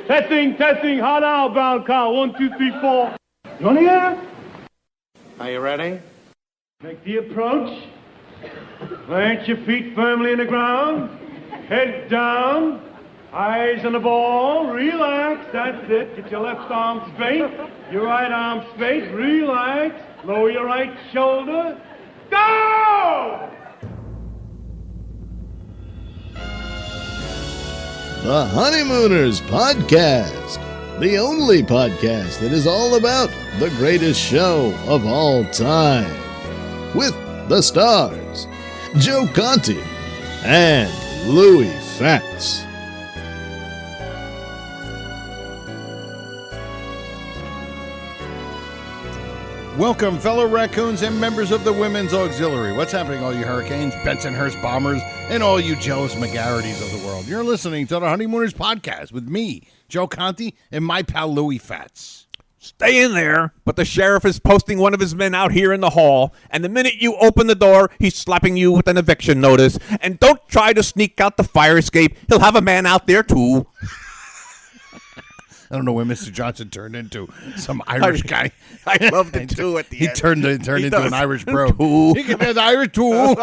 Testing, hot outbound car, 1, 2, 3, 4. You want to hear? Are you ready? Make the approach. Plant your feet firmly in the ground. Head down. Eyes on the ball. Relax. That's it. Get your left arm straight. Your right arm straight. Relax. Lower your right shoulder. Go! The Honeymooners Podcast, the only podcast that is all about the greatest show of all time. With the stars, Joe Conti and Louis Fatts. Welcome, fellow raccoons and members of the Women's Auxiliary. What's happening, all you Hurricanes, Bensonhurst Bombers, and all you jealous McGarrity's of the world? You're listening to the Honeymooners Podcast with me, Joe Conti, and my pal Louis Fatts. Stay in there, but the sheriff is posting one of his men out here in the hall, and the minute you open the door, he's slapping you with an eviction notice. And don't try to sneak out the fire escape. He'll have a man out there, too. I don't know when Mr. Johnson turned into some Irish guy. I loved it, too, at the end. He turned into an Irish bro. He can be an Irish, too.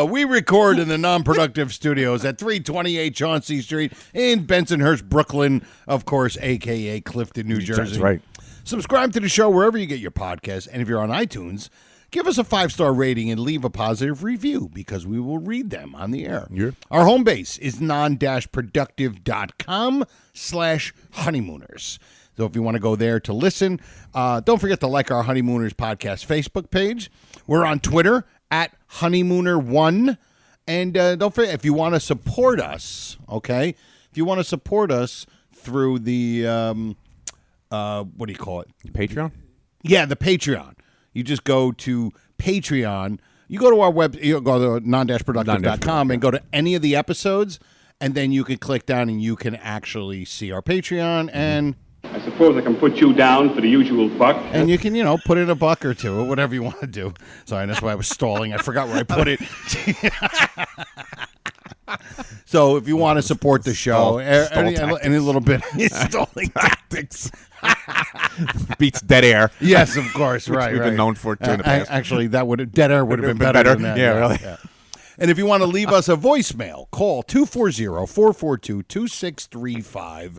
We record in the Non-Productive Studios at 328 Chauncey Street in Bensonhurst, Brooklyn, of course, a.k.a. Clifton, New Jersey. That's right. Subscribe to the show wherever you get your podcasts, and if you're on iTunes, give us a 5-star rating and leave a positive review because we will read them on the air. Yeah. Our home base is non-productive.com/honeymooners. So if you want to go there to listen, don't forget to like our Honeymooners Podcast Facebook page. We're on Twitter at Honeymooner1. And don't forget, if you want to support us, okay, if you want to support us through the, what do you call it? Patreon? Yeah, the Patreon. You just go to Patreon. You go to our web, you go to non-productive.com and go to any of the episodes, and then you can click down and you can actually see our Patreon. And I suppose I can put you down for the usual buck. And you can, put in a buck or two or whatever you want to do. Sorry, that's why I was stalling. I forgot where I put it. So if you want to support the show, any little bit, stalling tactics. Beats dead air. Yes, of course. Right. We've been known for it too in the past. Actually, dead air would have been better than that. Yeah, really. Yeah. And if you want to leave us a voicemail, call 240-442-2635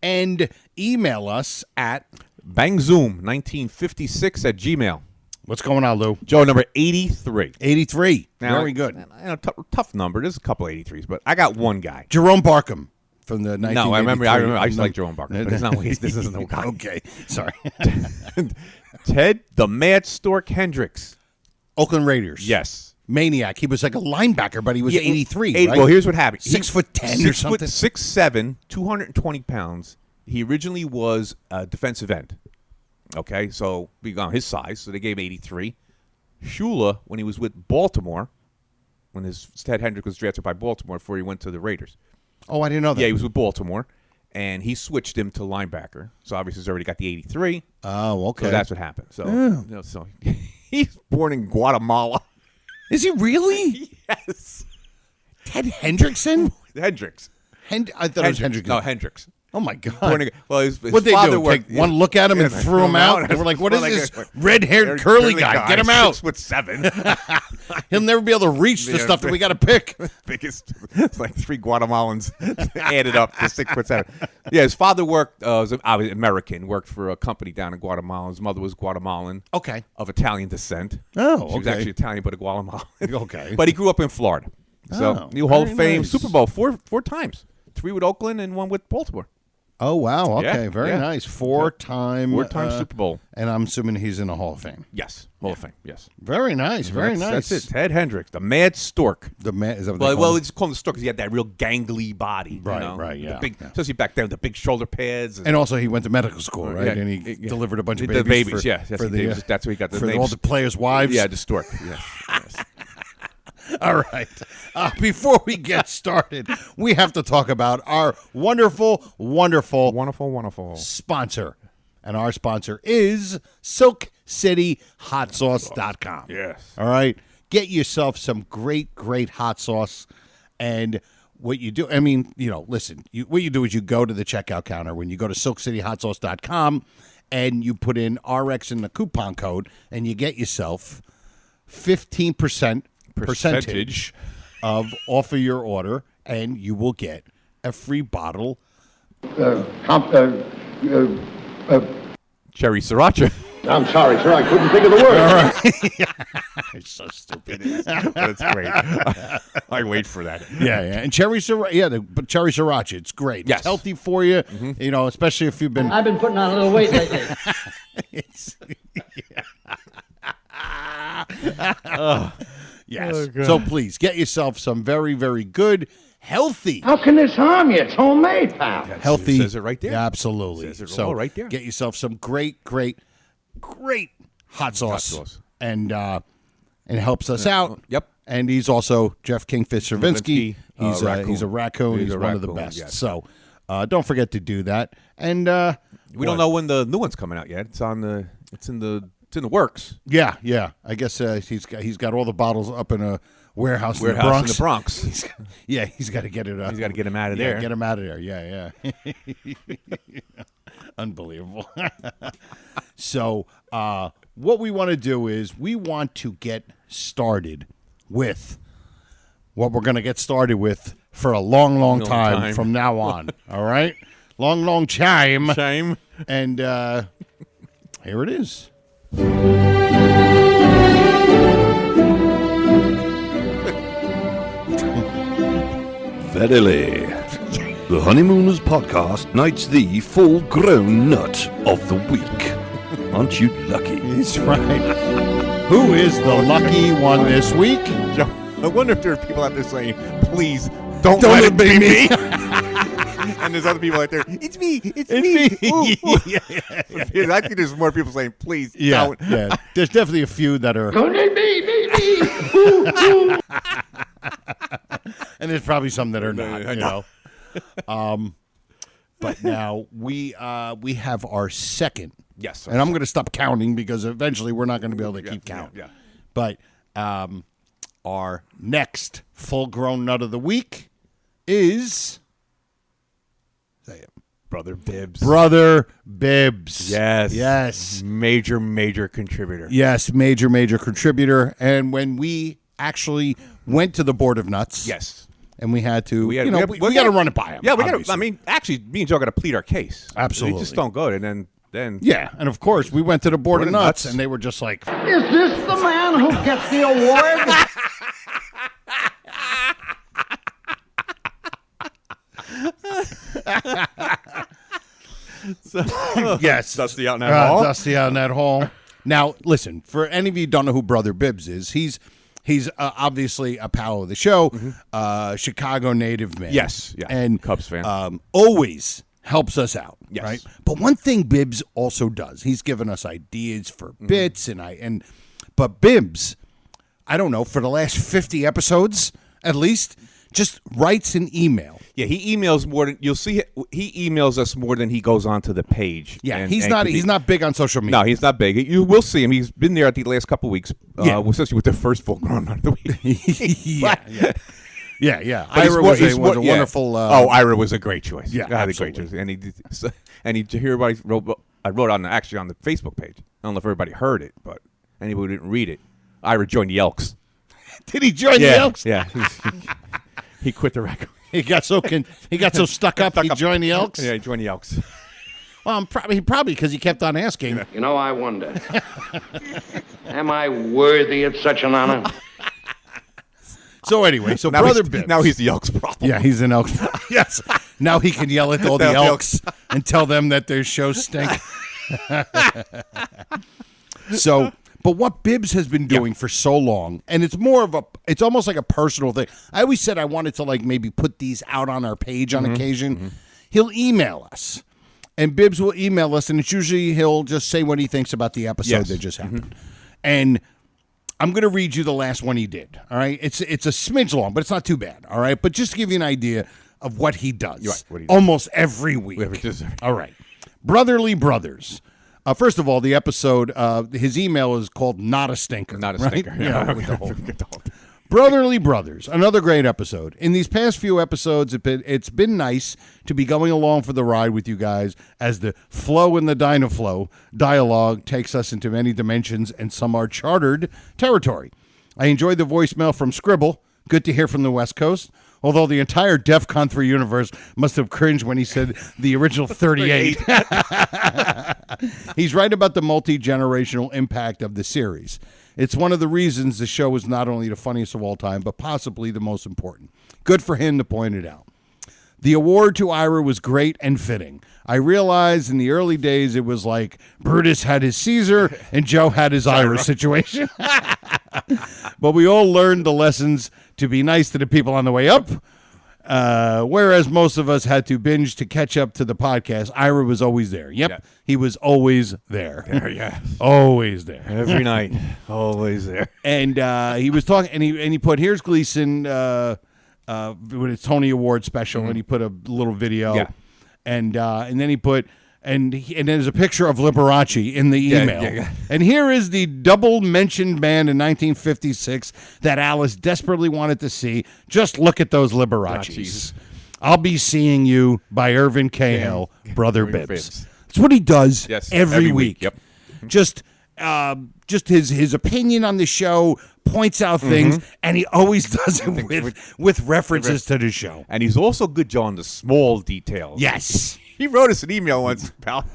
and email us at bangzoom1956 at Gmail. What's going on, Lou? Joe, number 83. 83. Now, very good. Tough number. There's a couple 83s, but I got one guy. Jerome Barkham from the 1983. No, I remember. I used to like Jerome Barkham, but it's not. This isn't the guy. Okay, sorry. Ted the Mad Stork Hendricks. Oakland Raiders. Yes. Maniac. He was like a linebacker, but he was 83, right? Well, here's what happened. 6'10" or something. 6'7", 220 pounds. He originally was a defensive end. Okay, so we got his size, so they gave 83. Shula, when he was with Baltimore, when Ted Hendricks was drafted by Baltimore before he went to the Raiders. Oh, I didn't know that. Yeah, he was with Baltimore, and he switched him to linebacker. So obviously he's already got the 83. Oh, okay. So that's what happened. So, so he's born in Guatemala. Is he really? Yes. Ted Hendrickson? Hendricks. I thought it was Hendrickson. No, Hendricks. Oh, my God. Well, his What'd they father do? worked, Take one look at him and threw him out? They were like, what is this red-haired curly guy? Get him out. 6'7". He'll never be able to reach the stuff that we got to pick. Biggest, it's like 3 Guatemalans added up to 6'7". Yeah, his father worked, was American, worked for a company down in Guatemala. His mother was Guatemalan. Okay. Of Italian descent. Oh, okay. She was actually Italian, but a Guatemalan. Okay. But he grew up in Florida. So, new Hall of Fame, nice. Super Bowl, four times. 3 with Oakland and 1 with Baltimore. Oh, wow. Okay, Yeah, very nice. Four-time Super Bowl. And I'm assuming he's in the Hall of Fame. Yes, Hall of Fame, yes. Very nice, very nice. That's it. Ted Hendricks, the Mad Stork. Is that what they call Well, him? it's called the Stork because he had that real gangly body. Right, yeah. Especially back there, the big shoulder pads. And also he went to medical school, right? Yeah, and he delivered a bunch of the babies. Yes, for the, that's where he got the for name. all the players' wives. Yeah, the Stork. Yes. All right. Before we get started, we have to talk about our wonderful sponsor. And our sponsor is SilkCityHotSauce.com. Yes. All right. Get yourself some great hot sauce. And what you do, I mean, listen, what you do is you go to the checkout counter when you go to SilkCityHotSauce.com and you put in RX in the coupon code and you get yourself 15% percentage off of your order, and you will get a free bottle. Cherry Sriracha. I'm sorry, sir. I couldn't think of the word. All right. It's so stupid. That's great. I wait for that. Yeah. And cherry sriracha, but cherry sriracha, it's great. Yes. It's healthy for you, especially if you've been. I've been putting on a little weight lately. Yes. So please get yourself some very, very good, healthy. How can this harm you? It's homemade, pal. Healthy. It says it right there. Yeah, absolutely. It says it so all right there. Get yourself some great hot sauce. And it helps us out. Yep. And he's also Jeff Kingfish Stravinsky. He's a raccoon. He's one of the best. Yes. So don't forget to do that. And we don't know when the new one's coming out yet. It's in the works. Yeah. I guess he's got all the bottles up in a warehouse in the Bronx. He's got to get it. He's got to get him out of there. Get him out of there. Yeah. Unbelievable. So what we want to do is we want to get started with what we're going to get started with for a long time from now on. All right? Long time. Shame. And here it is. Verily, the Honeymooners podcast knights the full-grown nut of the week. Aren't you lucky? He's right. Who is the lucky one this week? Joe, I wonder if there are people out there saying, please, don't let it be me. And there's other people out there, it's me. Ooh. I think there's more people saying, please, don't. Yeah. There's definitely a few that are. And there's probably some that are not, But now we have our second. Yes. And I'm going to stop counting because eventually we're not going to be able to keep count. Yeah. But our next full-grown nut of the week is... Say it. Brother Bibbs. Brother Bibbs. Yes. Major contributor. Yes, major contributor. And when we actually went to the Board of Nuts. Yes. And we had to, we got to run it by him. Yeah, we got to. I mean, actually, me and Joe got to plead our case. Absolutely. We just don't go. And then. Yeah, and of course, we went to the Board of Nuts, and they were just like, Is this the man who gets the award? yes. Dusty out in that hall. Dusty out in that hall. Now, listen, for any of you who don't know who Brother Bibbs is, he's obviously a pal of the show, Chicago native man. Yes, yeah. And Cubs fan. Always helps us out, yes. Right? But one thing Bibbs also does, he's given us ideas for bits, but Bibbs, I don't know, for the last 50 episodes at least, just writes an email. Yeah, he emails more than you'll see. He emails us more than he goes onto the page. Yeah, he's not big on social media. No, he's not big. You will see him. He's been there at the last couple of weeks, especially with the first full grown of the week. Yeah. Ira was a wonderful. Ira was a great choice. Yeah, a great choice. And he everybody wrote. I wrote on the Facebook page. I don't know if everybody heard it, but anybody who didn't read it, Ira joined the Elks. Did he join the Elks? Yeah. He quit the record. He got so stuck up. He joined the Elks. Yeah, he joined the Elks. Well, probably because he kept on asking. You know, I wonder, am I worthy of such an honor? So anyway, now Brother Bibbs. Now he's the Elks problem. Yeah, he's an Elks. Yes. Now he can yell at all the Elks and tell them that their shows stink. But what Bibbs has been doing for so long, and it's almost like a personal thing. I always said I wanted to maybe put these out on our page on occasion. Mm-hmm. He'll email us, and Bibbs will email us, and it's usually he'll just say what he thinks about the episode that just happened. Mm-hmm. And I'm going to read you the last one he did, all right? It's a smidge long, but it's not too bad, all right? But just to give you an idea of what he does, what he does. Almost every week. All right. Brotherly Brothers. First of all, the episode, his email is called Not a Stinker. Not a right? Stinker. Yeah. Brotherly Brothers, another great episode. In these past few episodes, it's been nice to be going along for the ride with you guys as the flow and the Dynaflow dialogue takes us into many dimensions and some are chartered territory. I enjoyed the voicemail from Scribble. Good to hear from the West Coast. Although the entire DEFCON 3 universe must have cringed when he said the original 38. He's right about the multi-generational impact of the series. It's one of the reasons the show is not only the funniest of all time, but possibly the most important. Good for him to point it out. The award to Ira was great and fitting. I realized in the early days it was like Brutus had his Caesar and Joe had his Ira situation. But we all learned the lessons to be nice to the people on the way up. Whereas most of us had to binge to catch up to the podcast, Ira was always there. Yep, He was always there. Always there. Every night. Always there. And he was talking, and he put, here's Gleason with his Tony Award special, and he put a little video. Yeah. And then he put, and there's a picture of Liberace in the email. Yeah. And here is the double-mentioned band in 1956 that Alice desperately wanted to see. Just look at those Liberaces. I'll Be Seeing You by Irvin Cahill, Brother Bibbs. That's what he does every week. Yep. Just his opinion on the show, points out things, and he always does it with references to the show. And he's also good, Joe, on the small details. Yes. He wrote us an email once, pal.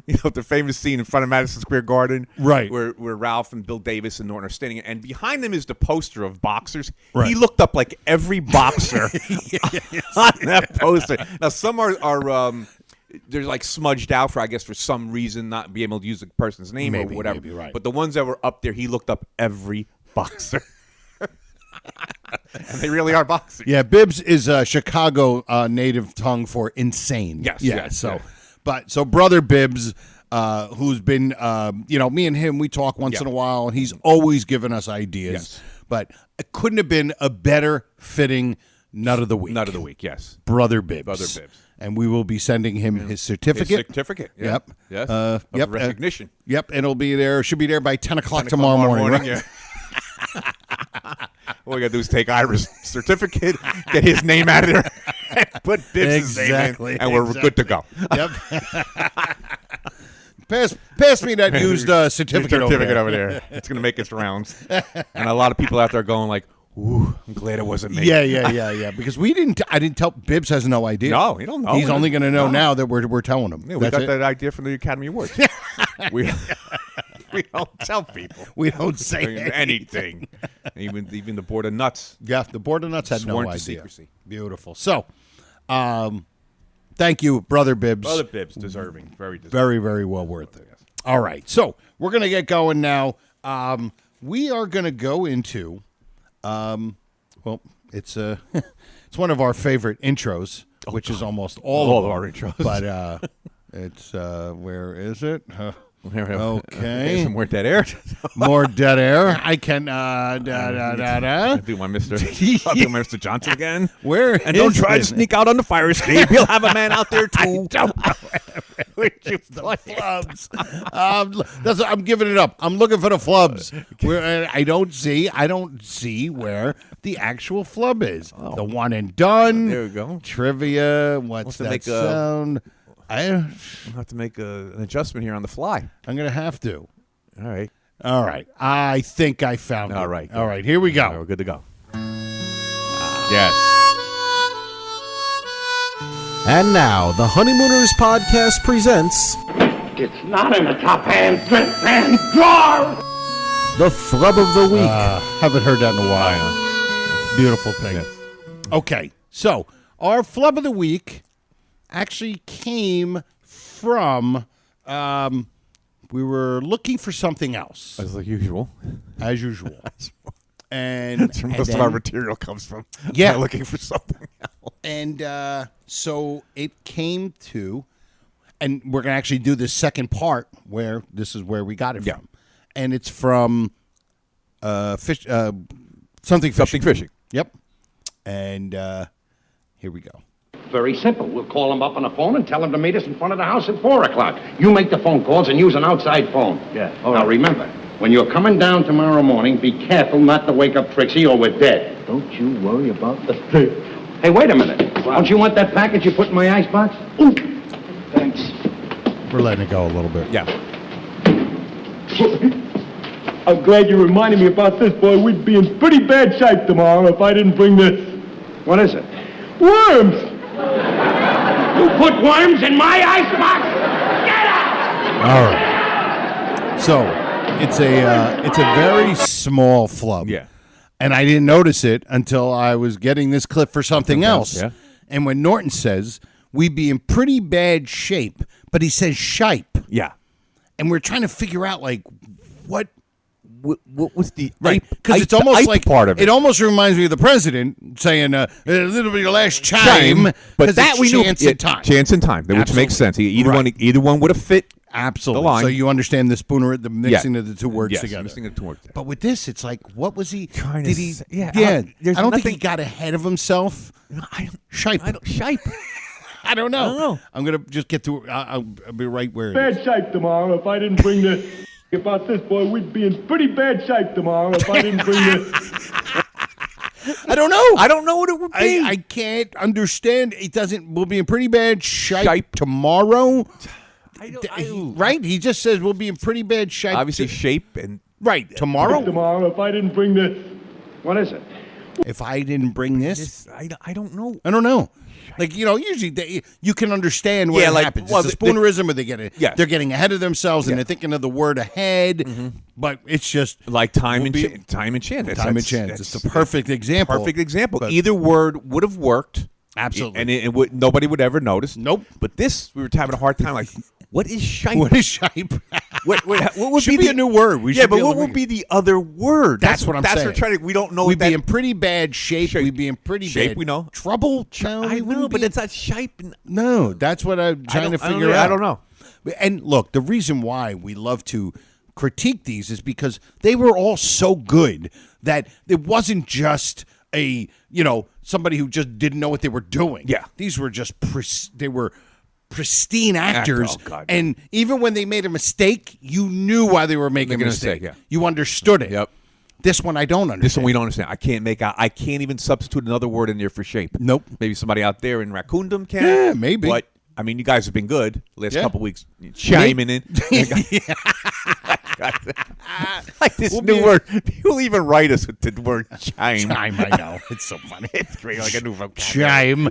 The famous scene in front of Madison Square Garden, right, where Ralph and Bill Davis and Norton are standing, and behind them is the poster of boxers. Right. He looked up like every boxer on that poster. Now some are they're like smudged out for some reason, not be able to use the person's name or whatever. Maybe, right. But the ones that were up there, he looked up every boxer. And they really are boxers. Yeah, Bibbs is a Chicago native tongue for insane. Yes. Yeah. Yes, so, but Brother Bibbs, who's been, me and him, we talk once in a while, and he's always given us ideas. Yes. But it couldn't have been a better fitting Nut of the Week. Nut of the Week, yes. Brother Bibbs. Brother Bibbs. And we will be sending him his certificate. His certificate. Yeah. Yep. Yes. Of recognition. Yep. And it'll be there. Should be there by 10 o'clock tomorrow morning. Right? Yeah. All we got to do is take Ira's certificate, get his name out of there, and put Bibbs' name in, and we're good to go. Yep. Pass me that used certificate over there. It's going to make its rounds. And a lot of people out there going like, ooh, I'm glad it wasn't me. Yeah. Because I didn't tell. Bibbs has no idea. No, he don't know. He's only going to know now that we're telling him. Yeah, we got that idea from the Academy Awards. We don't tell people. We don't say anything. Even the Board of Nuts. Yeah, the Board of Nuts had no idea. To secrecy. Beautiful. So, thank you, Brother Bibbs. Brother Bibbs, deserving. Very deserving. Very, very well worth it. Yes. All right. So, we're going to get going now. We are going to go into, it's it's one of our favorite intros, which is almost all of our intros. But it's, where is it? Okay. Some more dead air. More dead air. I can I'll do my Mr. Johnson again. Where and don't try to sneak out on the fire escape. You'll have a man out there too. I don't know. The flubs. I'm giving it up. I'm looking for the flubs. Where I don't see where the actual flub is. The one and done. There we go. Trivia. What's that sound? I'll have to make an adjustment here on the fly. I'm going to have to. All right. I think I found it. All right. Here we go. All right, we're good to go. Yes. And now, the Honeymooners podcast presents... It's not in the top hand drawer! The Flub of the Week. Haven't heard that in a while. Beautiful thing. Yes. Okay, so our Flub of the Week actually came from, we were looking for something else. As usual. And that's where most of our material comes from. Yeah. Looking for something else. And so it came to, and we're going to actually do this second part where this is where we got it from. And it's from Something Fishing. Yep. And here we go. Very simple. We'll call him up on the phone and tell him to meet us in front of the house at 4 o'clock. You make the phone calls and use an outside phone. Yeah. Now, remember, When you're coming down tomorrow morning, be careful not to wake up Trixie or we're dead. Don't you worry about the thing. Hey, wait a minute. Don't you want that package you put in my icebox? Ooh, thanks. We're letting it go a little bit. Yeah. I'm glad you reminded me about this, boy. We'd be in pretty bad shape tomorrow if I didn't bring this. What is it? Worms! You put worms in my icebox? Get out! All right. So it's a very small flub. Yeah. And I didn't notice it until I was getting this clip for something else. Yeah. And when Norton says we'd be in pretty bad shape, but he says shipe. Yeah. And we're trying to figure out like what was the right? ipe- Because ipe- it's almost ipe like part of it. It almost reminds me of the president saying a little bit of last chime, but that it's we knew. chance and time. Chance and time, which Absolutely. makes sense. Either Right. one would have fit. Absolutely. The line. So you understand the spooner, the mixing of the two words Yes, together. mixing the two words together. But with this, it's like, what was he? Trying to Did he? say- yeah, yeah. there's I don't think nothing- he got ahead of himself. No, I don't. Shipe. Shipe. I don't know. I don't know. I'm gonna just get to. I'll be right where. It Bad is. shape tomorrow if I didn't bring this. About this, boy, we'd be in pretty bad shape tomorrow if I didn't bring this. I don't know. I don't know what it would be. I can't understand. It doesn't. We'll be in pretty bad shape Shipe. tomorrow. I Right? He just says we'll be in pretty bad shape. obviously shape and right tomorrow. Tomorrow if I didn't bring this. What is it? If I didn't bring this, I don't know. I don't know. Like, usually you can understand what happens. well, It's a spoonerism, or they're getting ahead of themselves and Yeah. they're thinking of the word ahead. But it's just Like time We'll and be- time and chance. time and chance. It's a perfect example. Perfect example. But- Either word would have worked. Absolutely. And it would, nobody would ever notice. Nope. But this, we were having a hard time. Like, what is shipe? What is shape? What would Should be a new word. We yeah, should but be able what to would be the other word? That's what I'm saying. That's what we're trying to. We don't know. We'd that, be in pretty bad shape. Shape. We'd be in pretty Shape, bad we know. trouble. No, I we know, wouldn't but be. it's not shape. No, that's what I'm trying to figure out. I don't know. And look, the reason why we love to critique these is because they were all so good that it wasn't just somebody who just didn't know what they were doing. Yeah. These were just they were pristine actors. Oh, God. And even when they made a mistake, you knew why they were making a mistake. Yeah. You understood it. Yep. This one I don't understand. This one we don't understand. I can't make out. I can't even substitute another word in there for shape. Nope. Maybe somebody out there in Raccoondom can. Yeah, maybe. But I mean, you guys have been good last Yeah. couple weeks, chiming in. Like this new word. People even write us with the word chime. Chime, I know. It's so funny. It's great, like a new vocabulary. Chime.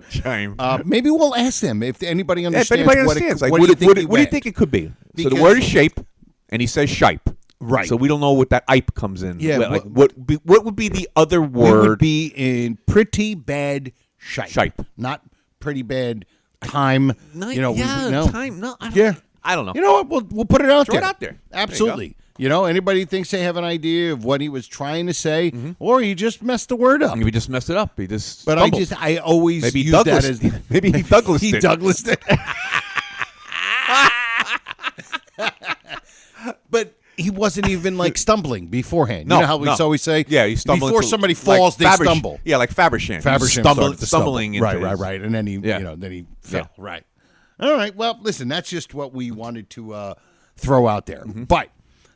Chime. Maybe we'll ask them if anybody understands. If anybody what understands, it, like, what, what do you think? do you think it could be? So Because- the word is shape, and he says shipe. Right. So we don't know what that ipe comes in. Yeah, Like what would be the other We would word? be in pretty bad shape. Shape. Not pretty bad time. No, we- yeah, no. time. No, I don't, Yeah. I don't know. You know what? We'll put it out Throw there. it out there. There you go. Absolutely. Anybody thinks they have an idea of what he was trying to say, Mm-hmm. or he just messed the word up. Maybe he just messed it up. He just. But stumbled. I always Maybe use Douglas. that as Maybe he Douglas. he it. Douglas it. But he wasn't even like stumbling beforehand. No, you know how we no. always say, Yeah, you stumble before into- somebody like falls, they Faberge- stumble. Yeah, like Fabersham. Fabersham stumbling stumbling into right, and then he, Yeah. then he fell. Right. All right. Well, listen, that's just what we wanted to throw out there. But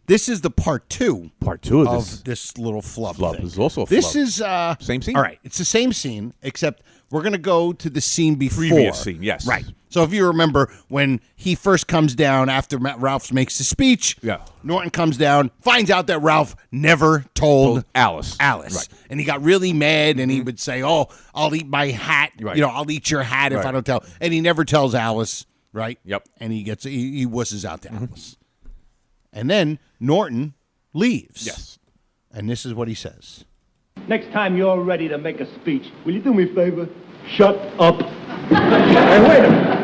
this is the part two. Part two of this little flub. Flub thing. is also a This flub. is Same scene? All right, it's the same scene, except we're going to go to the scene before. Previous scene, yes. Right. So if you remember when he first comes down after Ralph makes the speech, Yeah. Norton comes down, finds out that Ralph never told Alice. Alice. Right. And he got really mad, and he would say, "Oh, I'll eat my hat. Right. I'll eat your hat if Right. I don't tell." And he never tells Alice, right? Yep. And he wusses out to Alice. And then Norton leaves. Yes. And this is what he says. Next time you're ready to make a speech, will you do me a favor? Shut up. Hey, wait a minute.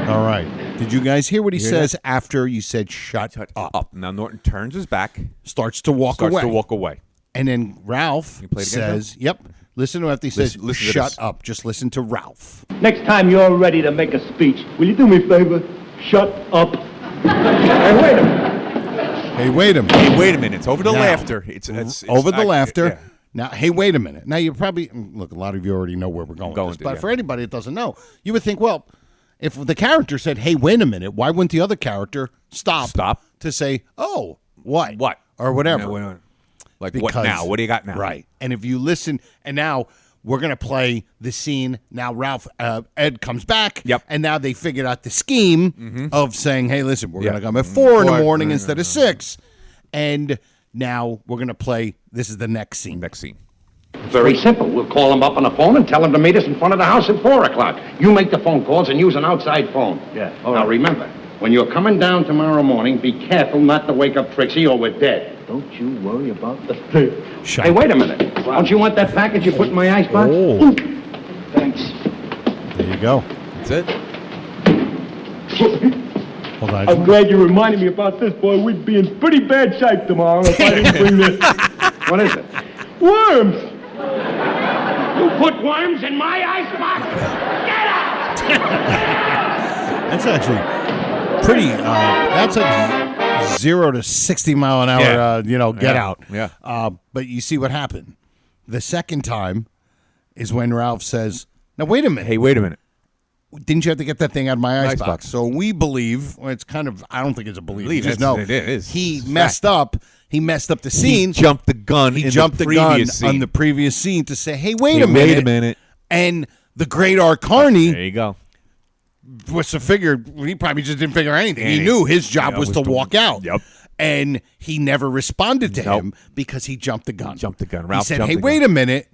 All right. Did you guys hear what he says after you said shut up? Now Norton turns his back, Starts to walk starts away. to walk away. And then Ralph play it again, says, yep. Listen to after he says, Listen to shut this. up. Just listen to Ralph. Next time you're ready to make a speech, will you do me a favor? Shut up. Hey, wait a minute. Hey, wait a minute. Hey, wait a minute. It's over the Now, laughter. It's over the laughter. yeah. Now, hey, wait a minute. Now, you probably, look, a lot of you already know where we're going with this, but for anybody that doesn't know, you would think, well, if the character said, hey, wait a minute, why wouldn't the other character stop Stop. to say, oh, what? What? Or whatever. Yeah, like, Because- what now? What do you got now? Right. And if you listen, and now we're going to play the scene. Now Ed comes back. Yep. And now they figured out the scheme of saying, hey, listen, we're going to come at 4 in the 4. morning instead of 6. And now we're going to play, this is the next scene. Next scene. Very simple. We'll call them up on the phone and tell them to meet us in front of the house at 4 o'clock. You make the phone calls and use an outside phone. Yeah. Now, remember, when you're coming down tomorrow morning, be careful not to wake up Trixie or we're dead. Don't you worry about the thing. Hey, wait a minute. Don't you want that package you put in my icebox? Oh, Thanks. there you go. That's it. Hold on. I'm glad you reminded me about this, boy. We'd be in pretty bad shape tomorrow if I didn't bring this. What is it? Worms! You put worms in my icebox? Get out! That's actually pretty, that's like 0 to 60 mile an hour, get out. Yeah. But you see what happened. The second time is when Ralph says, now, wait a minute. Hey, wait a minute. Didn't you have to get that thing out of my icebox? Icebox. So we believe, well, it's kind of, I don't think it's a belief. Believe, We just it's- know it is. he It's messed up. He messed up the scene. He jumped the gun. He in jumped the the gun previous scene. on the previous scene to say, hey, wait Hey, a minute. wait a minute. And the great Art Carney There you go. was to figure, he probably just didn't figure anything. He Anything. knew his job Yeah, was to walk out. Yep. And he never responded to Nope. him because he jumped the gun. Jumped the gun. He Ralph said, jumped hey, the wait gun. a minute.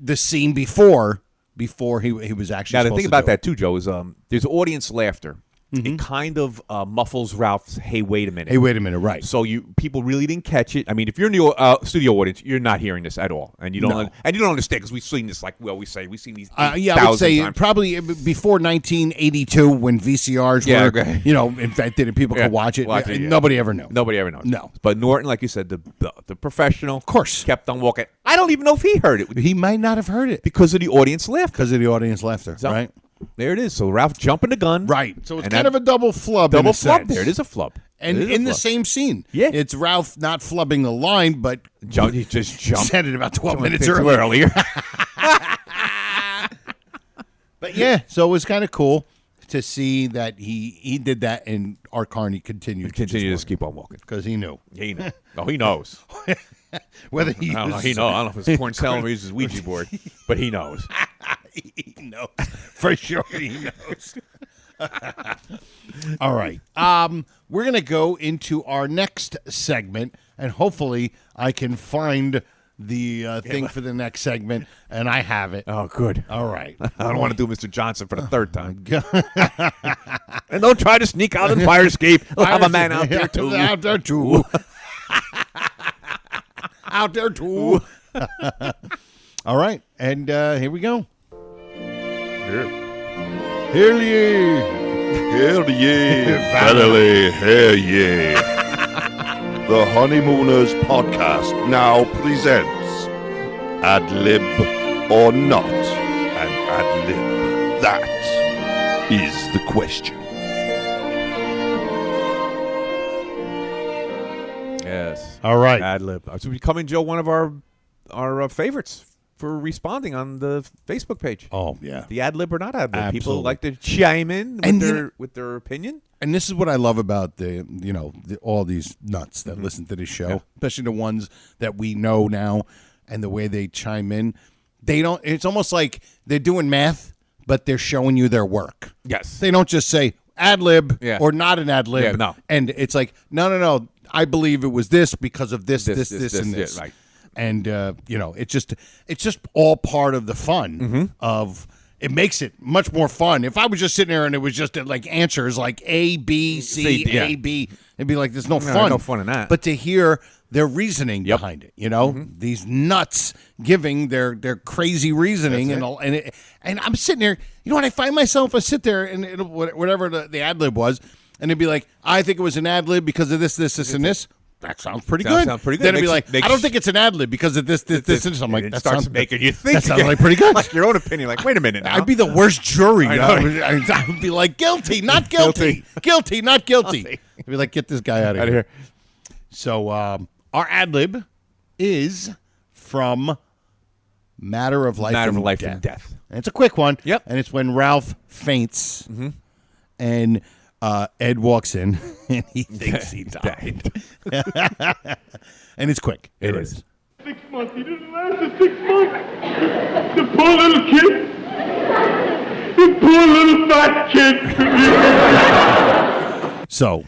The scene before he was actually Now, the supposed thing to about do it. that, too, Joe, is there's audience laughter. It kind of muffles Ralph's, hey, wait a minute. Hey, wait a minute, right. So people really didn't catch it. I mean, if you're in the studio audience, you're not hearing this at all, and you don't understand because we've seen this we've seen these. I would 1,000 say times. probably before 1982 when VCRs Yeah, were, okay. invented and people could watch it. Yeah. Nobody ever knew. Nobody ever knows. No. But Norton, like you said, the professional, of course, kept on walking. I don't even know if he heard it He might not have heard it because of the audience laughter. because of the audience laughter, So, right? There it is. So Ralph jumping the gun. Right. So it's And kind that- of a double flub. Double in a flub. sense. There it is, a flub. And It is a in the flub. same scene. Yeah. It's Ralph not flubbing the line, but He just jumped. said it about 12 minutes too earlier. But yeah, so it was kind of cool to see that he did that, and Art Carney continued Continue to keep on walking. because he knew He knows. Oh, he knows. whether he I don't know. was, He knows. I don't know if it's porn telling him he uses his Ouija board, but he knows. he knows for sure. He knows. All right. We're gonna go into our next segment, and hopefully, I can find the thing for the next segment, and I have it. Oh, good. All right. I don't want to do Mr. Johnson for the third time. And don't try to sneak out and fire escape. I'll have a man out there, too. Out there too. Out there too. All right, and here we go. Hear ye. Hear ye, verily, hear ye. The Honeymooners podcast now presents Ad Lib or Not an Ad Lib. That is the question. Yes. All right. Ad lib. It's becoming, Joe, one of our favorites for responding on the Facebook page. Oh yeah. The ad lib or not ad lib. Absolutely. People like to chime in with, And with their opinion. And this is what I love about all these nuts that listen to this show, especially the ones that we know now, and the way they chime in. They don't. It's almost like they're doing math, but they're showing you their work. Yes. They don't just say ad lib or not an ad lib. Yeah, no. And it's like no. I believe it was this because of this, and this. Yeah, right. And it's just all part of the fun of. It makes it much more fun. If I was just sitting there and it was just like answers like A, B, C, yeah. A, B, it'd be like there's no fun. No fun in that. But to hear their reasoning behind it, these nuts giving their crazy reasoning and I'm sitting there. You know what? I find myself, I sit there and whatever the ad lib was, and it'd be like, I think it was an ad lib because of this, and this. That sounds pretty good. Sounds pretty good. Then it'd be Makes like, I don't think it's an ad lib because of this, and this. I'm like, it that starts sounds making you think. That sounds like pretty good. Like your own opinion. Like, wait a minute now. I'd be the worst jury. I know. I'd be like, guilty, not guilty. Guilty, not guilty. I'd be like, get this guy out of here. So our ad lib is from Matter of Life, Matter and, of Life Death. and Death. And it's a quick one. Yep. And it's when Ralph faints. And Ed walks in and he thinks he died. And it's quick. It is. 6 months. He didn't last the 6 months. The poor little kid. The poor little fat kid. So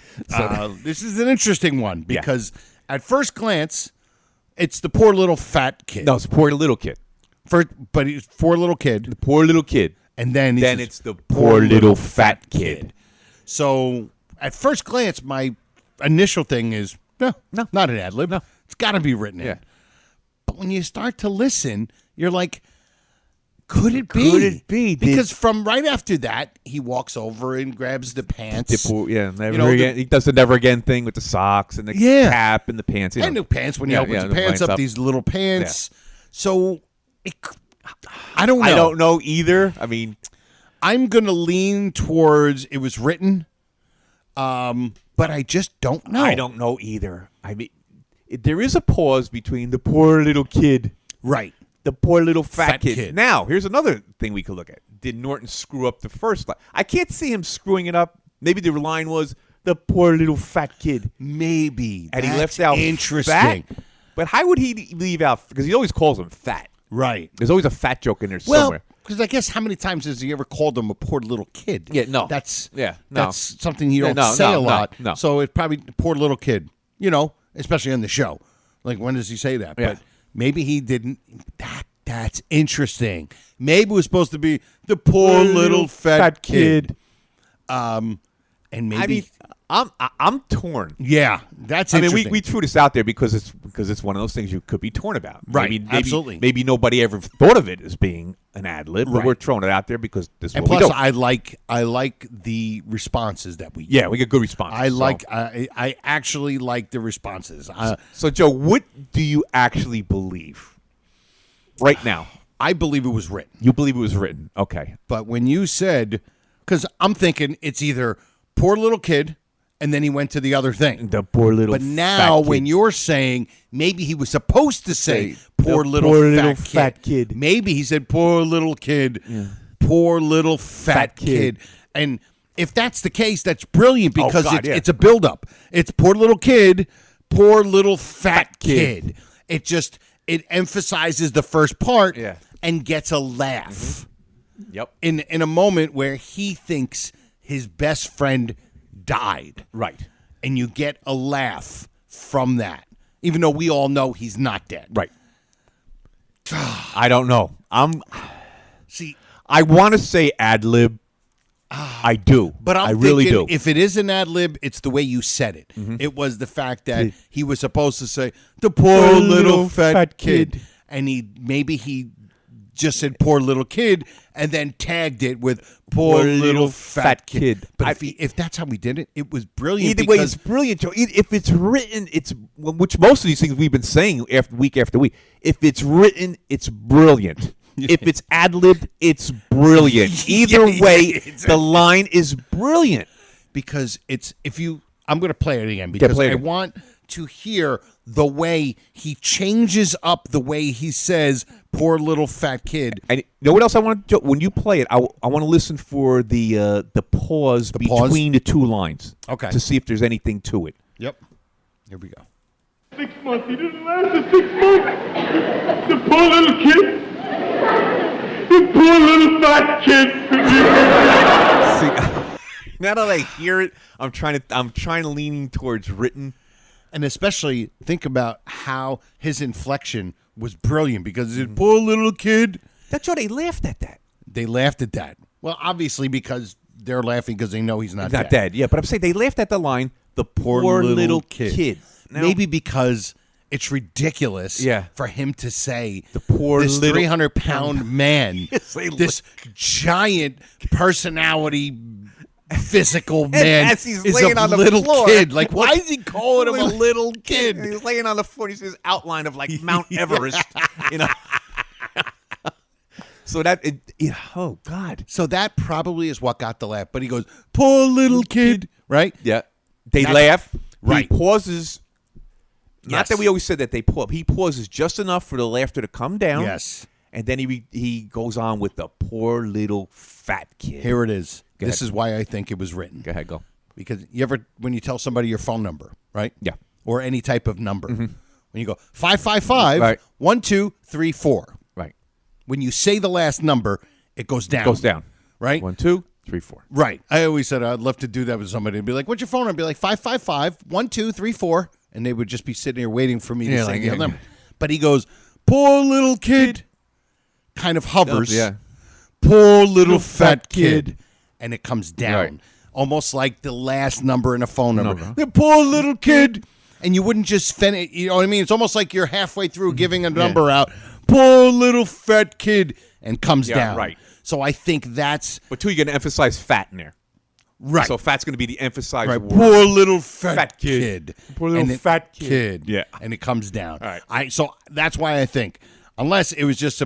this is an interesting one because at first glance, it's the poor little fat kid. No, it's a poor little kid. But he's poor little kid. The poor little kid. And then it's the poor little fat kid. So at first glance, my initial thing is, no, not an ad lib. No. It's got to be written in. But when you start to listen, you're like, could it be? Could it be? Because from right after that, he walks over and grabs the pants. Never again. He does the never again thing with the socks and the cap and the pants. And the pants when he opens the pants up, these little pants. Yeah. So I don't know. I don't know either. I mean, I'm going to lean towards it was written, but I just don't know. I don't know either. I mean, there is a pause between the poor little kid, right? The poor little fat kid. Now, here's another thing we could look at. Did Norton screw up the first line? I can't see him screwing it up. Maybe the line was the poor little fat kid. Maybe. And he left out interesting. Fat. But how would he leave out? Because he always calls him fat. Right. There's always a fat joke in there somewhere. Because I guess how many times has he ever called him a poor little kid? Yeah, no. That's something you don't say a lot. No. So it's probably poor little kid, especially on the show. Like, when does he say that? Yeah. But maybe he didn't. That's interesting. Maybe it was supposed to be the poor little fat kid. And maybe I'm torn. Yeah, that's interesting. We threw this out there because it's one of those things you could be torn about. Right, maybe, absolutely. Maybe nobody ever thought of it as being an ad lib, but we're throwing it out there because this is and what plus, we do. I like the responses that we get. Yeah, we get good responses. I actually like the responses. So Joe, what do you actually believe right now? I believe it was written. You believe it was written. Okay. But when you said, because I'm thinking it's either poor little kid, and then he went to the other thing. The poor little. But now, when you're saying maybe he was supposed to say poor little fat kid. Maybe he said poor little kid, poor little fat kid. And if that's the case, that's brilliant because it's a buildup. It's poor little kid, poor little fat kid. It emphasizes the first part and gets a laugh. Yep. In a moment where he thinks his best friend died. Right. And you get a laugh from that, even though we all know he's not dead. Right. I don't know. I want to say ad lib. I do. But I really do. If it is an ad lib, it's the way you said it. Mm-hmm. It was the fact that he was supposed to say, the poor little fat kid. And maybe he just said poor little kid and then tagged it with poor little fat kid. But if that's how we did it, it was brilliant. Either way, it's brilliant, Joe. If it's written, which most of these things we've been saying week after week. If it's written, it's brilliant. If it's ad-libbed, it's brilliant. Either way, the line is brilliant. Because I'm going to play it again because I want to hear the way he changes up the way he says poor little fat kid. And you know what else I want to do? When you play it, I want to listen for the pause between the two lines. Okay. To see if there's anything to it. Yep. Here we go. 6 months. He didn't last the 6 months. The poor little kid. The poor little fat kid. See, now that I hear it, I'm trying to lean towards written. And especially think about how his inflection was brilliant because it's poor little kid. That's why they laughed at that. They laughed at that. Well, obviously because they're laughing because they know he's not dead. Yeah, but I'm saying they laughed at the line, the poor little kid. Now, maybe because it's ridiculous for him to say the poor this little 300-pound man, this giant personality physical man as he's is laying a on the little floor. kid. Like, why is he calling him a little kid? He's laying on the floor. He sees outline of like Mount Everest, So oh God. So that probably is what got the laugh. But he goes, poor little kid, right? Yeah. They laugh. Right. He pauses. Not Yes. that we always said that they pause. He pauses just enough for the laughter to come down. Yes. And then he goes on with the poor little fat kid. Here it is. Go This ahead. is why I think it was written. Go ahead, go. because when you tell somebody your phone number, right? Yeah. Or any type of number. When you go 555-1234. Right. When you say the last number, it goes down. It goes down. Right? 1, 2, 3, 4. Right. I always said I'd love to do that with somebody. I'd be like, what's your phone number? I'd be like 555-1234. And they would just be sitting here waiting for me to say the number. But he goes, poor little kid. Kind of hovers. Yeah. Poor little fat kid. And it comes down. Right. Almost like the last number in a phone number. The poor little kid. And you wouldn't just you know what I mean? It's almost like you're halfway through giving a number out. Poor little fat kid. And comes down. Right. So I think that's... But two, you're going to emphasize fat in there. Right. So fat's going to be the emphasized word. Poor little fat kid. Poor little fat kid. Yeah. And it comes down. All right. So that's why I think, unless it was just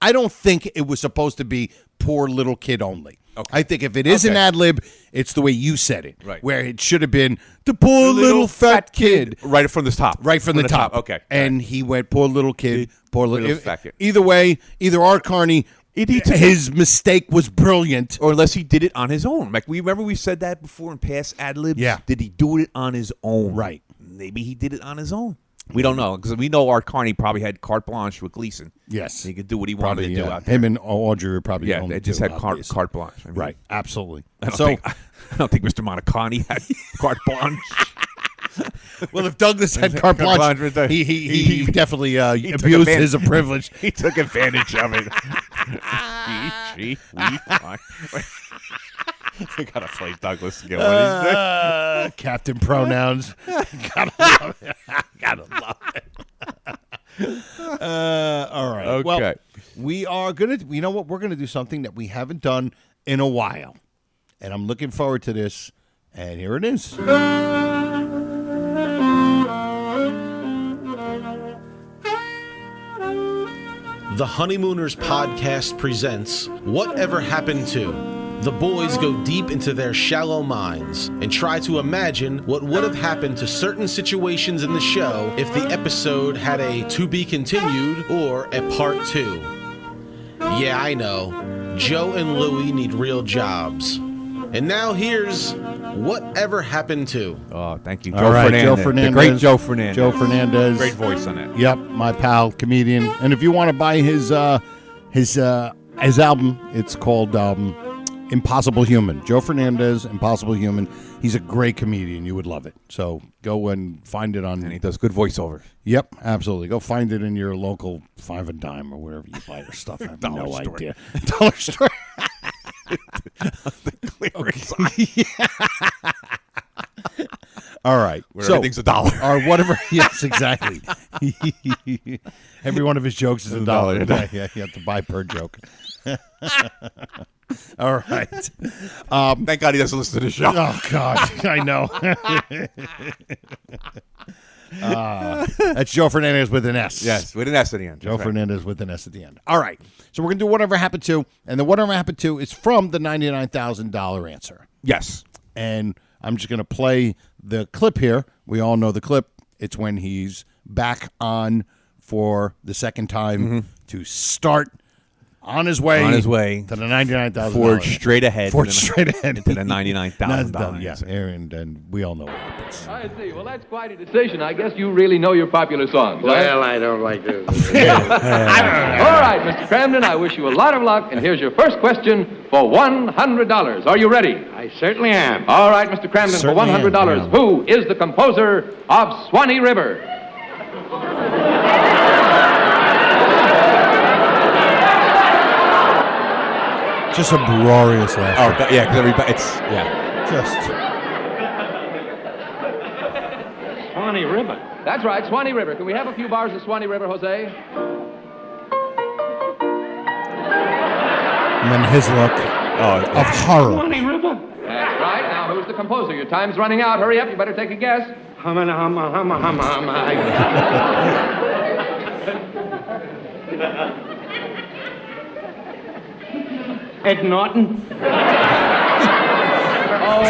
I don't think it was supposed to be poor little kid only. Okay. I think if it is an ad lib, it's the way you said it. Right. Where it should have been the poor little fat kid. Right from the top. Right from the top. Okay. And he went poor little kid, poor little fat kid. Either way, either Art Carney, his mistake was brilliant. Or unless he did it on his own. Like we said that before in past ad libs. Yeah. Did he do it on his own? Right. Maybe he did it on his own. We don't know, because we know Art Carney probably had carte blanche with Gleason. Yes. He could do what he wanted to do out there. Him and Audrey were probably Yeah, they just had carte blanche. I mean, right, absolutely. I don't think Mr. Montacani had carte blanche. Well, if Douglas had carte blanche, he definitely abused his privilege. He took advantage of it. We gotta play Douglas again. Captain Pronouns. Gotta love it. Gotta love it. All right. Okay. Well, we are gonna. You know what? We're gonna do something that we haven't done in a while, and I'm looking forward to this. And here it is. The Honeymooners podcast presents Whatever Happened To. The boys go deep into their shallow minds and try to imagine what would have happened to certain situations in the show if the episode had a to be continued or a part 2. Yeah, I know. Joe and Louie need real jobs. And now here's Whatever Happened To. Oh, thank you, Joe Fernandez. The great Joe Fernandez. Joe Fernandez. Great voice on it. Yep, my pal, comedian. And if you want to buy his album, it's called Impossible Human. Joe Fernandez, Impossible Human. He's a great comedian. You would love it. So go and find it on. And he does good voiceovers. Yep, absolutely. Go find it in your local Five and Dime or wherever you buy your stuff. I have no store. idea. Dollar store. The clearance. All right. Where everything's $1. Or whatever. Yes, exactly. Every one of his jokes is $1. Yeah, you have to buy per joke. All right. Thank God he doesn't listen to the show. Oh, God. I know. That's Joe Fernandez with an S. Yes, with an S at the end. Joe Fernandez with an S at the end. All right. So we're going to do Whatever Happened To. And the Whatever Happened To is from the $99,000 answer. Yes. And I'm just going to play the clip here. We all know the clip. It's when he's back on for the second time to start on his way to the $99,000. Forge straight ahead. Forge straight ahead. Into the $99,000. Yeah, and we all know what happens. I see. Well, that's quite a decision. I guess you really know your popular songs. Well, I don't like this. All right, Mr. Cramden, I wish you a lot of luck, and here's your first question for $100. Are you ready? I certainly am. All right, Mr. Cramden, for $100, who is the composer of Swanee River? Just uproarious laughter. Oh, yeah, because everybody, Just. Swanee River. That's right, Swanee River. Can we have a few bars of Swanee River, Jose? And then his look of horror. Swanee River. That's right. Now, who's the composer? Your time's running out. Hurry up. You better take a guess. Humma. Ed Norton. Oh,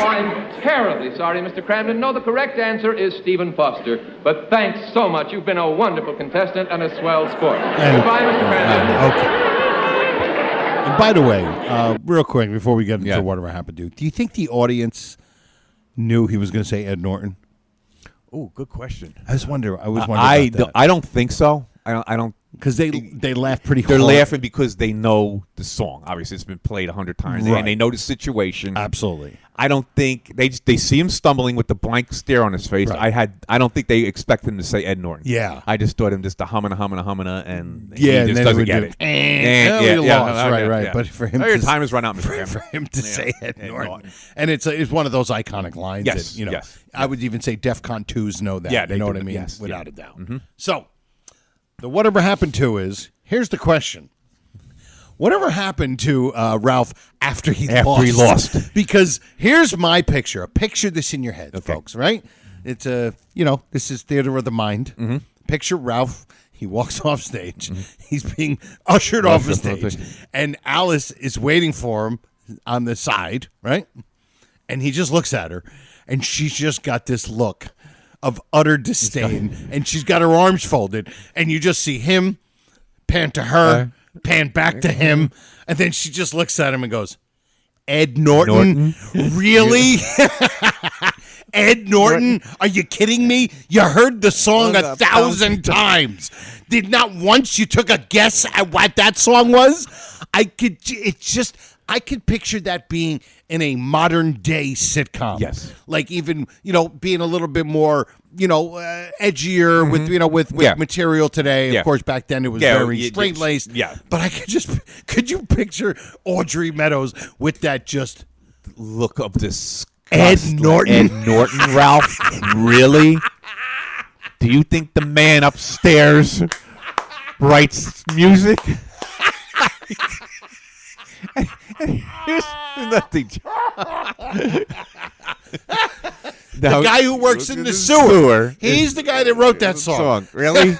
I'm terribly sorry, Mr. Cramden. No, the correct answer is Stephen Foster. But thanks so much. You've been a wonderful contestant and a swell sport. Goodbye, Mr. Cramden. Okay. And by the way, real quick before we get into whatever happened to, do you think the audience knew he was going to say Ed Norton? Oh, good question. I was wondering about that. I don't think so. I don't. Because they laugh pretty hard. They're laughing because they know the song. Obviously, it's been played 100 times, Right. and they know the situation. Absolutely. I don't think they see him stumbling with the blank stare on his face. Right. I don't think they expect him to say Ed Norton. Yeah. I just thought him just a humana, and Yeah, he and just then doesn't it get would it. do, we lost. Right. Yeah. But for him, your to, time has run out, Mr. for him to say Ed Ed Norton. Norton. And it's one of those iconic lines. Yes, that, yes. I would even say DEFCON 2s know that. Yeah, you they know do. what I mean? Yes, Without yeah. a doubt. Mm-hmm. So, the whatever happened to is, here's the question. Whatever happened to Ralph after he lost? Because here's my picture. Picture this in your head, folks, right? It's this is theater of the mind. Mm-hmm. Picture Ralph. He walks off stage. Mm-hmm. He's being ushered off the stage. And Alice is waiting for him on the side, right? And he just looks at her. And she's just got this look of utter disdain. And she's got her arms folded. And you just see him pan to her. Pan back to him, and then she just looks at him and goes, Ed Norton? Really? Ed Norton? Are you kidding me? You heard the song 1,000 times. Did not once you took a guess at what that song was? I could picture that being in a modern day sitcom. Yes. Like even, being a little bit more, edgier with material today. Of course, back then it was very straight-laced. Yeah. But could you picture Audrey Meadows with that just look of disgust? Ed Norton? Ed Norton, Ralph? Really? Do you think the man upstairs writes music? Here's nothing. The guy who works in the sewer. He's the guy that wrote that song. Really?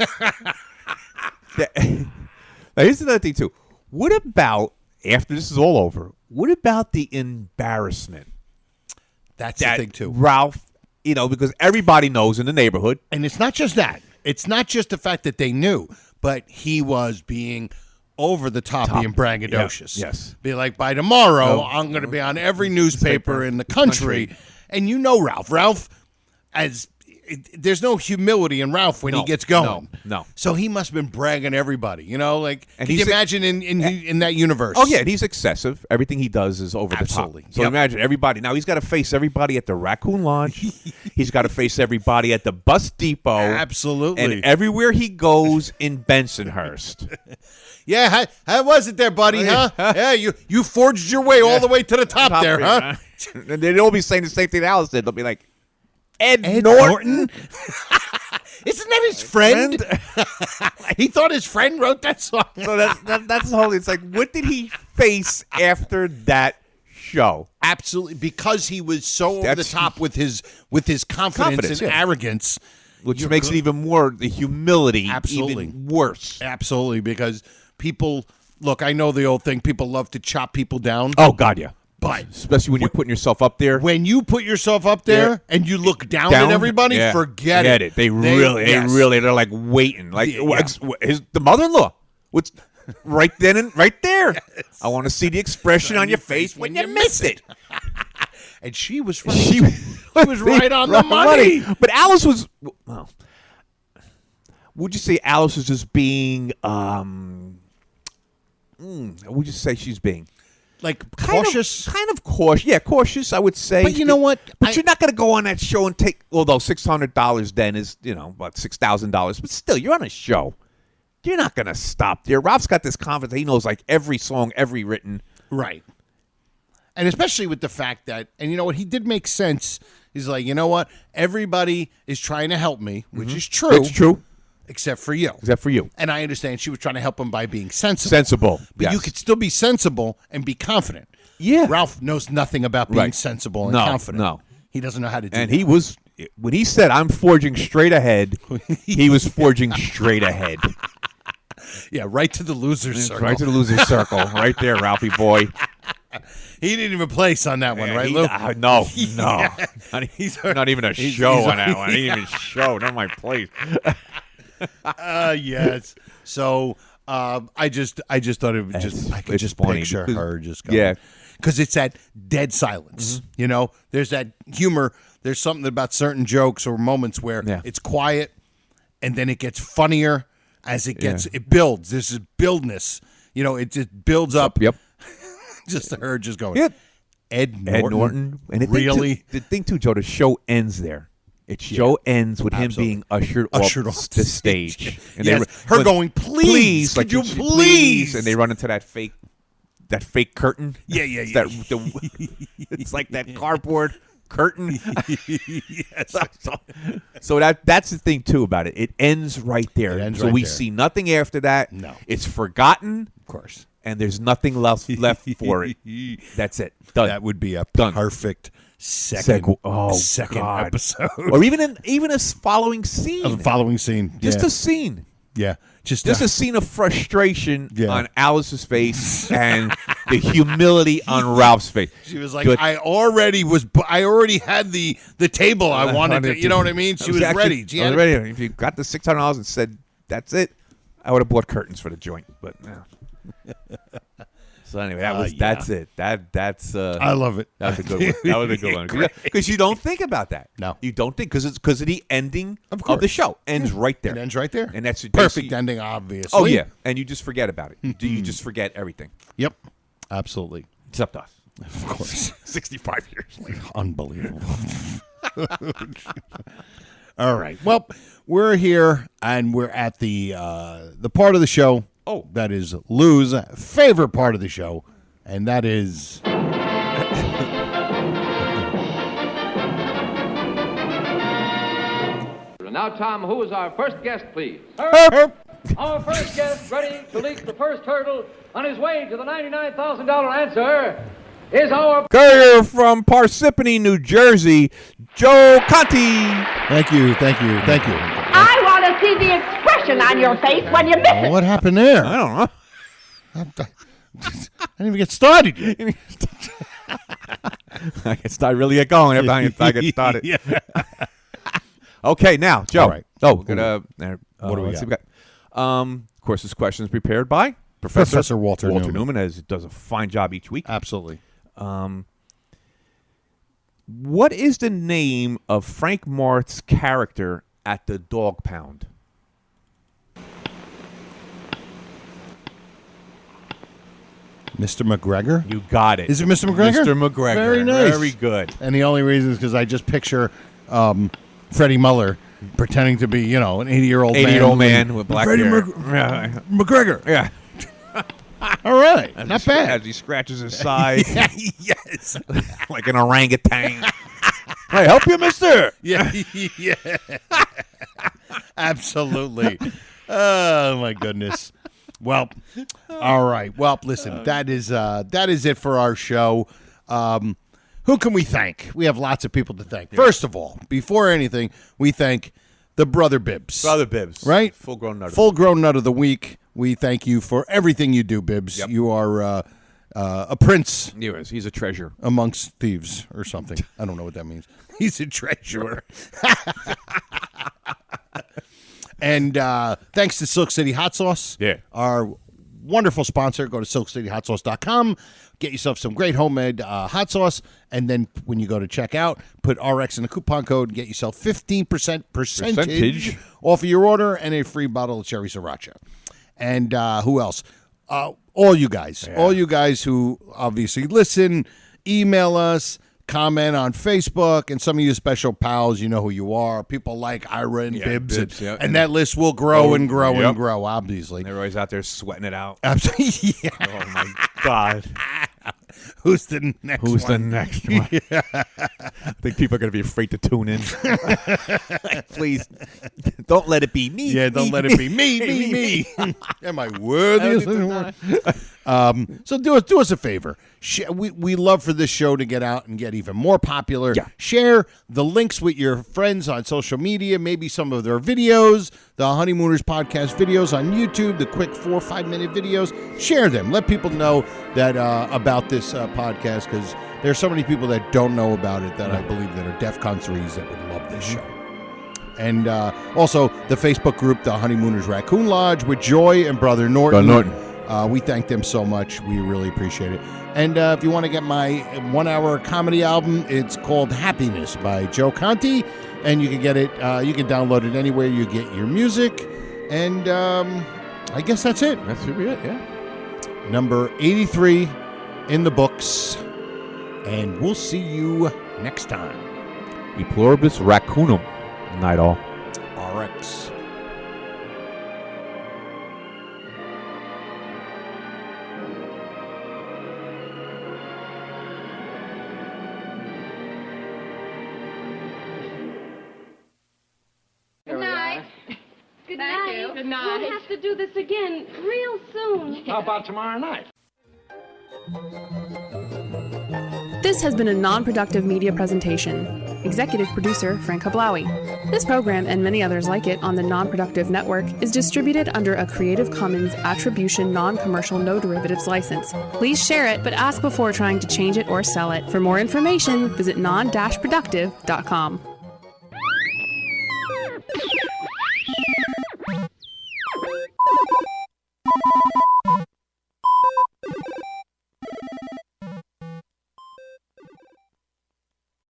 Now, here's another thing, too. What about, after this is all over, what about the embarrassment? That's the thing, too. Ralph, because everybody knows in the neighborhood. And it's not just that. It's not just the fact that they knew, but he was being over the top being braggadocious. Yes. Be like, by tomorrow, I'm going to be on every newspaper in the country. And Ralph, there's no humility in Ralph when he gets going. No. So he must have been bragging everybody, can you imagine in that universe? Oh, yeah, and he's excessive. Everything he does is over Absolutely. the top. So imagine everybody. Now, he's got to face everybody at the Raccoon Lodge. He's got to face everybody at the bus depot. Absolutely. And everywhere he goes in Bensonhurst. Yeah, how was it there, buddy, huh? Yeah, you forged your way all the way to the top there, huh? And they'd all be saying the same thing Alice did. They'll be like, Ed Norton? Isn't that his friend? He thought his friend wrote that song. So that's the whole. It's like, what did he face after that show? Absolutely, because he was so over the top with his confidence and arrogance, which makes it even more the humility. Absolutely, even worse. Absolutely, because people look. I know the old thing. People love to chop people down. Oh God, yeah. But especially when you're putting yourself up there. When you put yourself up there and you look down at everybody, forget it. They really, they're like waiting. Like the mother-in-law. What's right then and right there. Yes. I want to see the expression on your face when you miss it. And she was right. She was right on the money. But Alice was. Well, would you say Alice was just being? Would you say she's being? Like cautious? Kind of cautious. Yeah, cautious, I would say. But you know what? But you're not going to go on that show and take, although $600 then is, about $6,000. But still, you're on a show. You're not going to stop there. Ralph's got this confidence. He knows like every song, every written. Right. And especially with the fact that, and you know what, he did make sense. He's like, you know what? Everybody is trying to help me, which is true. It's true. Except for you. Except for you. And I understand she was trying to help him by being sensible. Sensible. But you could still be sensible and be confident. Yeah. Ralph knows nothing about being sensible and confident. No. He doesn't know how to do and that. he was, when he said, I'm forging straight ahead, he was forging straight ahead. Yeah, right to the loser's circle. Right to the loser's circle. Right there, Ralphie boy. He didn't even place on that one, right, Lou? No. Not even a show on that one. He didn't even show. Not my place. Yes. So I just thought it was I could it's just funny picture because- her just going. yeah. Because it's that dead silence. You know, there's that humor. There's something about certain jokes or moments where it's quiet, and then it gets funnier as it gets. It builds. This is buildness. You know, it just builds up. Yep. Just her just going. Yep. Ed Ed Norton. Norton. And Really? the thing too, Joe, the show ends there. It show ends with him being ushered off the stage. And Yes, her going, "Please, like, could you please?" And they run into that fake curtain. Yeah. It's like that cardboard curtain. Yes. So that's the thing too about it. It ends right there. It ends so right we there. see nothing after that. No. It's forgotten. Of course. And there's nothing left for it. That's it. Done. That would be a Done. perfect second God. episode. Or even a following scene. Of the following scene. Just a scene. Yeah. Just a scene of frustration Yeah. on Alice's face and the humility on Ralph's face. She was like, Good. I already had the table I wanted to, you know what I mean? She was ready. She I had was ready. If you got the $600 and said, that's it, I would have bought curtains for the joint. But no. So anyway, that's it. That's I love it. That was a good one. That was a good one. Because you don't think about that. No. You don't think because it's because of the ending Of course. the show. Ends right there. It ends right there. And that's Perfect ending, obviously. Oh yeah. And you just forget about it. You just forget everything. Yep. Absolutely. Except us. Of course. 65 years later. Unbelievable. All right. Well, we're here and we're at the part of the show that is Lou's favorite part of the show, and that is And now, Tom, who is our first guest, please? Our first guest, ready to leap the first hurdle on his way to the $99,000 answer, is our Courier from Parsippany, New Jersey, Joe Conti. Thank you. I want to see the expression on your face when you miss it. What happened there? I don't know. I didn't even get started yet. I really get going every time I get started. Yeah. Okay, now, Joe. All right. What do we got? Of course, this question is prepared by Professor Walter Newman, as it does a fine job each week. Absolutely. What is the name of Frank Marth's character at the dog pound? Mr. McGregor? You got it. Is it Mr. McGregor? Mr. McGregor. Very nice. Very good. And the only reason is because I just picture Freddie Muller pretending to be, an 80-year-old man. 80-year-old man with black Freddie hair. McGregor. Yeah. All right. Not bad. As he scratches his side Yes. like an orangutan. Hey, help you, mister? Yeah. Absolutely. Oh, my goodness. Well, all right. Well, listen, that is it for our show. Who can we thank? We have lots of people to thank. First of all, before anything, we thank the Brother Bibbs. Brother Bibbs. Right? Full-grown nut. Full-grown nut of the week. We thank you for everything you do, Bibbs. Yep. You are a prince He's a treasure. amongst thieves or something. I don't know what that means. He's a treasurer. And thanks to Silk City Hot Sauce, our wonderful sponsor. Go to silkcityhotsauce.com, get yourself some great homemade hot sauce, and then when you go to checkout, put RX in the coupon code and get yourself 15% percentage off of your order and a free bottle of cherry sriracha. And who else? All you guys. All you guys who obviously listen, email us, comment on Facebook, and some of you special pals, you know who you are. People like Ira and Bibbs. And that list will grow and grow and grow, obviously. And they're always out there sweating it out. Absolutely. Yeah. Oh, my God. Who's the next Who's the one? next one? I think people are going to be afraid to tune in. Please, don't let it be me. Yeah, don't let it be me. Am I worthy? So do us a favor. We love for this show to get out and get even more popular. Yeah. Share the links with your friends on social media, maybe some of their videos, the Honeymooners podcast videos on YouTube, the quick 4 or 5 minute videos. Share them. Let people know that about this podcast, because there are so many people that don't know about it that I believe that are DEF CON 3s that would love this show. And also the Facebook group, the Honeymooners Raccoon Lodge, with Joy and Brother Norton. We thank them so much. We really appreciate it. And if you want to get my 1-hour comedy album, it's called Happiness by Joe Conti. And you can get it, you can download it anywhere you get your music. And I guess that's it. That should be it, yeah. Number 83 in the books. And we'll see you next time. E pluribus raccoonum. Night all. RX. Good night. Good Thank night. you. Good night. We'll have to do this again real soon. How about tomorrow night? This has been a non-productive media presentation. Executive producer Frank Hablawi. This program and many others like it on the Non-Productive Network is distributed under a Creative Commons Attribution Non-Commercial No Derivatives license. Please share it, but ask before trying to change it or sell it. For more information, visit non-productive.com.